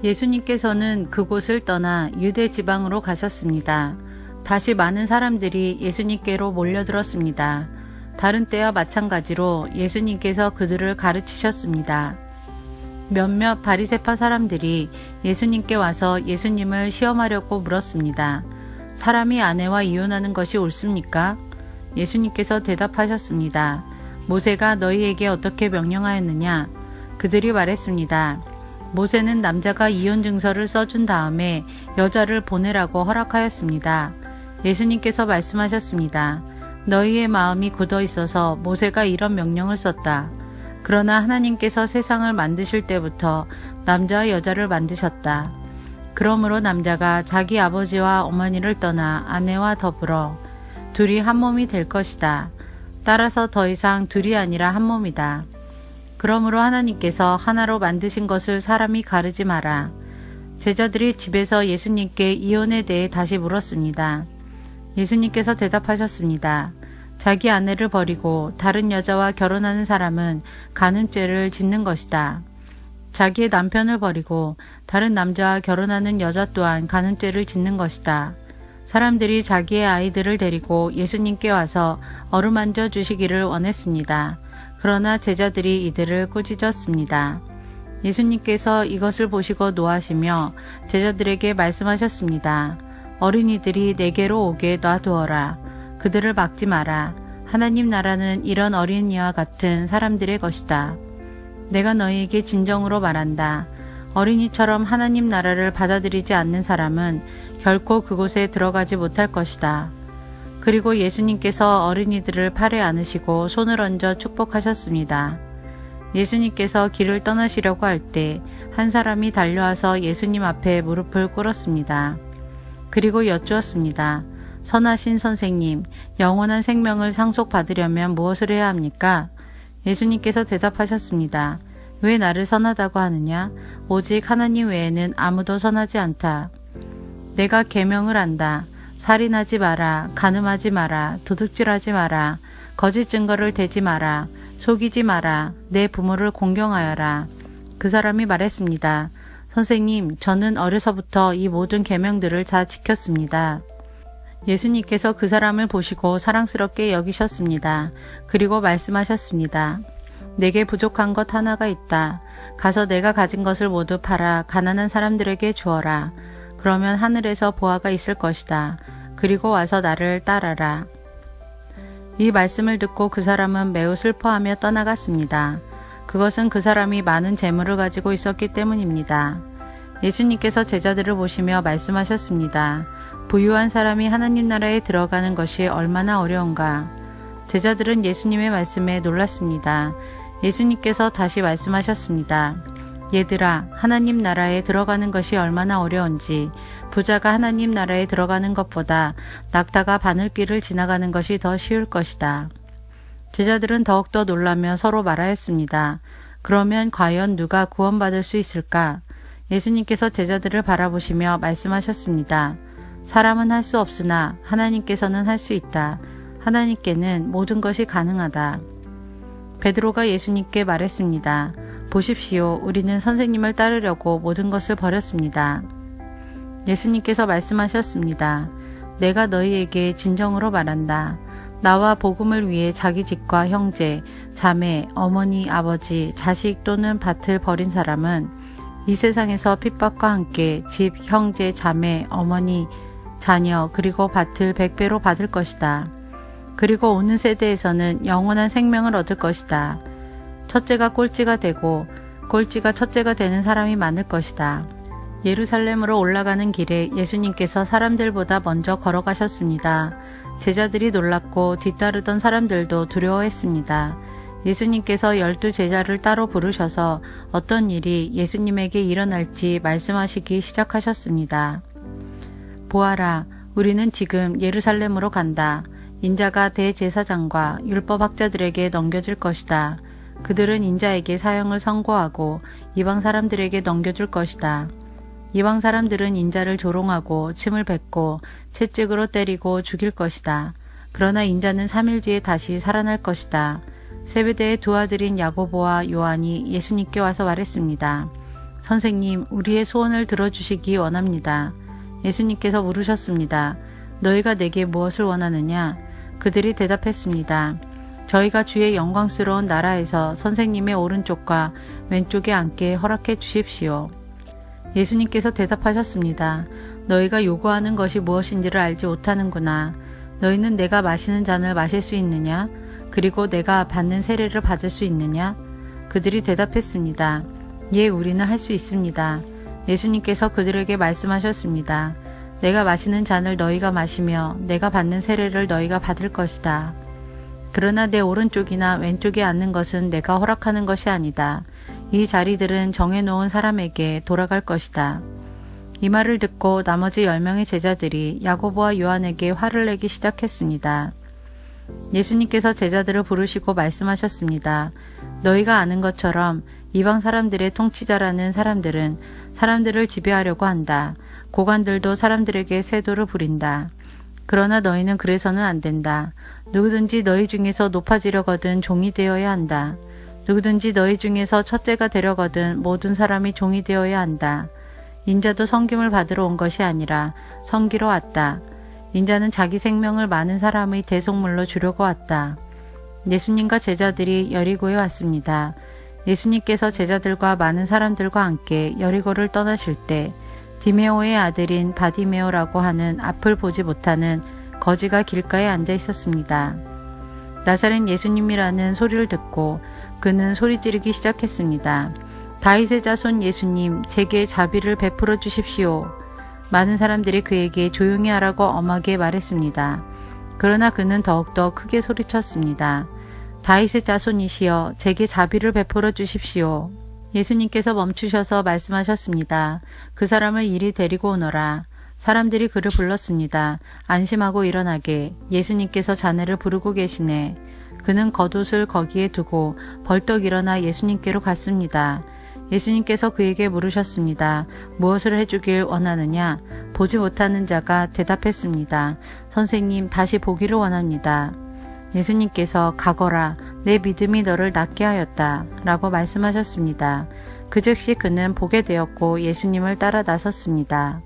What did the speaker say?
예수님께서는 그곳을 떠나 유대 지방으로 가셨습니다. 다시 많은 사람들이 예수님께로 몰려들었습니다. 다른 때와 마찬가지로 예수님께서 그들을 가르치셨습니다. 몇몇 바리새파 사람들이 예수님께 와서 예수님을 시험하려고 물었습니다. 사람이 아내와 이혼하는 것이 옳습니까? 예수님께서 대답하셨습니다. 모세가 너희에게 어떻게 명령하였느냐? 그들이 말했습니다. 모세는 남자가 이혼 증서를 써준 다음에 여자를 보내라고 허락하였습니다. 예수님께서 말씀하셨습니다. 너희의 마음이 굳어 있어서 모세가 이런 명령을 썼다. 그러나 하나님께서 세상을 만드실 때부터 남자와 여자를 만드셨다. 그러므로 남자가 자기 아버지와 어머니를 떠나 아내와 더불어 둘이 한 몸이 될 것이다. 따라서 더 이상 둘이 아니라 한 몸이다. 그러므로 하나님께서 하나로 만드신 것을 사람이 가르지 마라. 제자들이 집에서 예수님께 이혼에 대해 다시 물었습니다. 예수님께서 대답하셨습니다. 자기 아내를 버리고 다른 여자와 결혼하는 사람은 간음죄를 짓는 것이다. 자기의 남편을 버리고 다른 남자와 결혼하는 여자 또한 간음죄를 짓는 것이다. 사람들이 자기의 아이들을 데리고 예수님께 와서 어루만져 주시기를 원했습니다. 그러나 제자들이 이들을 꾸짖었습니다. 예수님께서 이것을 보시고 노하시며 제자들에게 말씀하셨습니다. 어린이들이 내게로 오게 놔두어라. 그들을 막지 마라. 하나님 나라는 이런 어린이와 같은 사람들의 것이다. 내가 너희에게 진정으로 말한다. 어린이처럼 하나님 나라를 받아들이지 않는 사람은 결코 그곳에 들어가지 못할 것이다. 그리고 예수님께서 어린이들을 팔에 안으시고 손을 얹어 축복하셨습니다. 예수님께서 길을 떠나시려고 할 때 한 사람이 달려와서 예수님 앞에 무릎을 꿇었습니다. 그리고 여쭈었습니다. 선하신 선생님, 영원한 생명을 상속받으려면 무엇을 해야 합니까? 예수님께서 대답하셨습니다. 왜 나를 선하다고 하느냐? 오직 하나님 외에는 아무도 선하지 않다. 내가 계명을 안다. 살인하지 마라, 간음하지 마라, 도둑질하지 마라, 거짓 증거를 대지 마라, 속이지 마라, 내 부모를 공경하여라. 그 사람이 말했습니다. 선생님, 저는 어려서부터 이 모든 계명들을 다 지켰습니다. 예수님께서 그 사람을 보시고 사랑스럽게 여기셨습니다. 그리고 말씀하셨습니다. 내게 부족한 것 하나가 있다. 가서 내가 가진 것을 모두 팔아 가난한 사람들에게 주어라. 그러면 하늘에서 보화가 있을 것이다. 그리고 와서 나를 따라라. 이 말씀을 듣고 그 사람은 매우 슬퍼하며 떠나갔습니다. 그것은 그 사람이 많은 재물을 가지고 있었기 때문입니다. 예수님께서 제자들을 보시며 말씀하셨습니다. 부유한 사람이 하나님 나라에 들어가는 것이 얼마나 어려운가. 제자들은 예수님의 말씀에 놀랐습니다. 예수님께서 다시 말씀하셨습니다. 얘들아, 하나님 나라에 들어가는 것이 얼마나 어려운지 부자가 하나님 나라에 들어가는 것보다 낙타가 바늘길을 지나가는 것이 더 쉬울 것이다. 제자들은 더욱더 놀라며 서로 말하였습니다. 그러면 과연 누가 구원받을 수 있을까? 예수님께서 제자들을 바라보시며 말씀하셨습니다. 사람은 할 수 없으나 하나님께서는 할 수 있다. 하나님께는 모든 것이 가능하다. 베드로가 예수님께 말했습니다. 보십시오. 우리는 선생님을 따르려고 모든 것을 버렸습니다. 예수님께서 말씀하셨습니다. 내가 너희에게 진정으로 말한다. 나와 복음을 위해 자기 집과 형제, 자매, 어머니, 아버지, 자식 또는 밭을 버린 사람은 이 세상에서 핍박과 함께 집, 형제, 자매, 어머니, 자녀, 그리고 밭을 100배로 받을 것이다. 그리고 오는 세대에서는 영원한 생명을 얻을 것이다. 첫째가 꼴찌가 되고 꼴찌가 첫째가 되는 사람이 많을 것이다. 예루살렘으로 올라가는 길에 예수님께서 사람들보다 먼저 걸어가셨습니다. 제자들이 놀랐고 뒤따르던 사람들도 두려워했습니다. 예수님께서 12 제자를 따로 부르셔서 어떤 일이 예수님에게 일어날지 말씀하시기 시작하셨습니다. 보아라, 우리는 지금 예루살렘으로 간다. 인자가 대제사장과 율법학자들에게 넘겨질 것이다. 그들은 인자에게 사형을 선고하고 이방 사람들에게 넘겨줄 것이다. 이방 사람들은 인자를 조롱하고 침을 뱉고 채찍으로 때리고 죽일 것이다. 그러나 인자는 3일 뒤에 다시 살아날 것이다. 세베대의 두 아들인 야고보와 요한이 예수님께 와서 말했습니다. 선생님, 우리의 소원을 들어주시기 원합니다. 예수님께서 물으셨습니다. 너희가 내게 무엇을 원하느냐? 그들이 대답했습니다. 저희가 주의 영광스러운 나라에서 선생님의 오른쪽과 왼쪽에 앉게 허락해 주십시오. 예수님께서 대답하셨습니다. 너희가 요구하는 것이 무엇인지를 알지 못하는구나. 너희는 내가 마시는 잔을 마실 수 있느냐? 그리고 내가 받는 세례를 받을 수 있느냐? 그들이 대답했습니다. 예, 우리는 할 수 있습니다. 예수님께서 그들에게 말씀하셨습니다. 내가 마시는 잔을 너희가 마시며 내가 받는 세례를 너희가 받을 것이다. 그러나 내 오른쪽이나 왼쪽에 앉는 것은 내가 허락하는 것이 아니다. 이 자리들은 정해놓은 사람에게 돌아갈 것이다. 이 말을 듣고 나머지 10명의 제자들이 야고보와 요한에게 화를 내기 시작했습니다. 예수님께서 제자들을 부르시고 말씀하셨습니다. 너희가 아는 것처럼 이방 사람들의 통치자라는 사람들은 사람들을 지배하려고 한다. 고관들도 사람들에게 세도를 부린다. 그러나 너희는 그래서는 안 된다. 누구든지 너희 중에서 높아지려거든 종이 되어야 한다. 누구든지 너희 중에서 첫째가 되려거든 모든 사람이 종이 되어야 한다. 인자도 섬김을 받으러 온 것이 아니라 섬기러 왔다. 인자는 자기 생명을 많은 사람의 대속물로 주려고 왔다. 예수님과 제자들이 여리고에 왔습니다. 예수님께서 제자들과 많은 사람들과 함께 여리고를 떠나실 때 디메오의 아들인 바디메오라고 하는 앞을 보지 못하는 거지가 길가에 앉아 있었습니다. 나사렛 예수님이라는 소리를 듣고 그는 소리 지르기 시작했습니다. 다윗의 자손 예수님, 제게 자비를 베풀어 주십시오. 많은 사람들이 그에게 조용히 하라고 엄하게 말했습니다. 그러나 그는 더욱더 크게 소리쳤습니다. 다윗의 자손이시여, 제게 자비를 베풀어 주십시오. 예수님께서 멈추셔서 말씀하셨습니다. 그 사람을 이리 데리고 오너라. 사람들이 그를 불렀습니다. 안심하고 일어나게. 예수님께서 자네를 부르고 계시네. 그는 겉옷을 거기에 두고 벌떡 일어나 예수님께로 갔습니다. 예수님께서 그에게 물으셨습니다. 무엇을 해주길 원하느냐? 보지 못하는 자가 대답했습니다. 선생님, 다시 보기를 원합니다. 예수님께서 가거라, 내 믿음이 너를 낫게 하였다 라고 말씀하셨습니다. 그 즉시 그는 보게 되었고 예수님을 따라 나섰습니다.